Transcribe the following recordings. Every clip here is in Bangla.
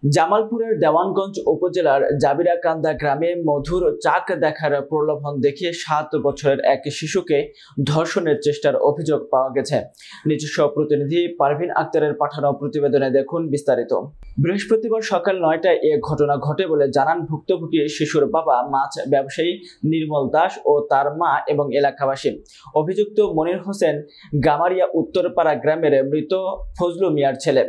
জামালপুরের দেওয়ানগঞ্জ উপজেলার জাবিরাকান্দা গ্রামে মধুর চাক দেখার প্রলোভন দেখিয়ে 7 বছরের এক শিশুকে ধর্ষণের চেষ্টার অভিযোগ পাওয়া গেছে। নিজস্ব প্রতিনিধি পারভিন আক্তারের পাঠানো প্রতিবেদনে দেখুন বিস্তারিত। বৃহস্পতিবার সকাল 9টায় এ ঘটনা ঘটে বলে জানান ভুক্তভোগী শিশুর বাবা মাছ ব্যবসায়ী নির্মল দাস ও তার মা এবং এলাকাবাসী। অভিযুক্ত মনির হোসেন গামারিয়া উত্তরপাড়া গ্রামের মৃত ফজলু মিয়ার ছেলে।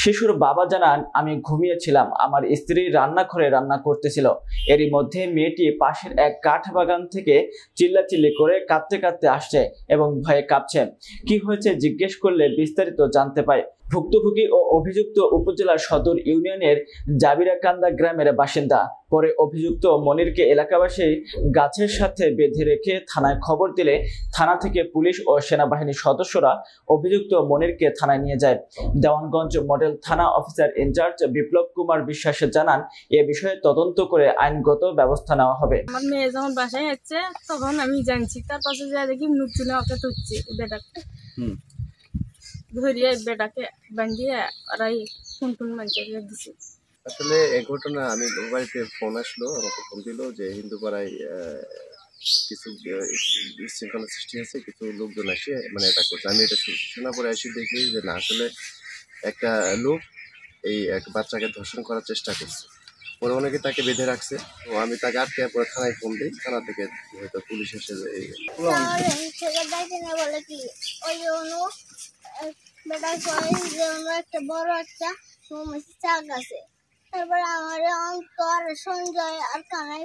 শিশুর বাবা জানান, আমি ঘুমিয়েছিলাম, আমার স্ত্রী রান্নাঘরে রান্না করতেছিল। এরই মধ্যে মেয়েটি পাশের এক কাঠ বাগান থেকে চিল্লাচিল্লি করে কাঁদতে কাঁদতে আসছে এবং ভয়ে কাঁপছে। কি হয়েছে জিজ্ঞেস করলে বিস্তারিত জানতে পায়। ভুক্তভোগী ও অভিযুক্ত উপজেলার সদর ইউনিয়নের জাবিরাকান্দা গ্রামের বাসিন্দা। পরে অভিযুক্ত মনিরকে এলাকাবাসী গাছের সাথে বেঁধে রেখে থানায় খবর দিলে থানা থেকে পুলিশ ও সেনাবাহিনীর সদস্যরা অভিযুক্ত মনিরকে থানায় নিয়ে যায়। দেওয়ানগঞ্জ মডেল থানা অফিসার ইনচার্জ বিপ্লব কুমার বিশ্বাস জানান, এ বিষয়ে তদন্ত করে আইনগত ব্যবস্থা নেওয়া হবে। আমার মেয়ে যখন বাসায় যাচ্ছে তখন আমি জানছি, তার পাশে যা দেখি মুখ চুনে ওকে তুলছি বেটাকে, ধরিয়ে বেটাকে বান্ধিয়ে ওরাই ফোন মানছে দিচ্ছি। আসলে এই ঘটনা আমি বাড়িতে ফোন আসলো, আমাকে ফোন দিল যে হিন্দুপাড়ায় কিছু বিশৃঙ্খলা সৃষ্টি হয়েছে, কিছু লোকজন আসে মানে এটা করছে। আমি এটা শোনা পরে এসে দেখি যে না, আসলে একটা লোক এই এক বাচ্চাকে ধর্ষণ করার চেষ্টা করছে। পরে অনেকে তাকে বেঁধে রাখছে। তো আমি তাকে আটকে পরে থানায় ফোন দিই, থানা থেকে হয়তো পুলিশ এসে বলে কি ওই বেটা কয় যে একটা বড় একটা চাক আছে। তারপরে আমার অন্তর সঞ্জয় আর কানাই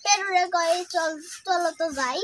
পেরুরে কয় চল চলো তো যাই।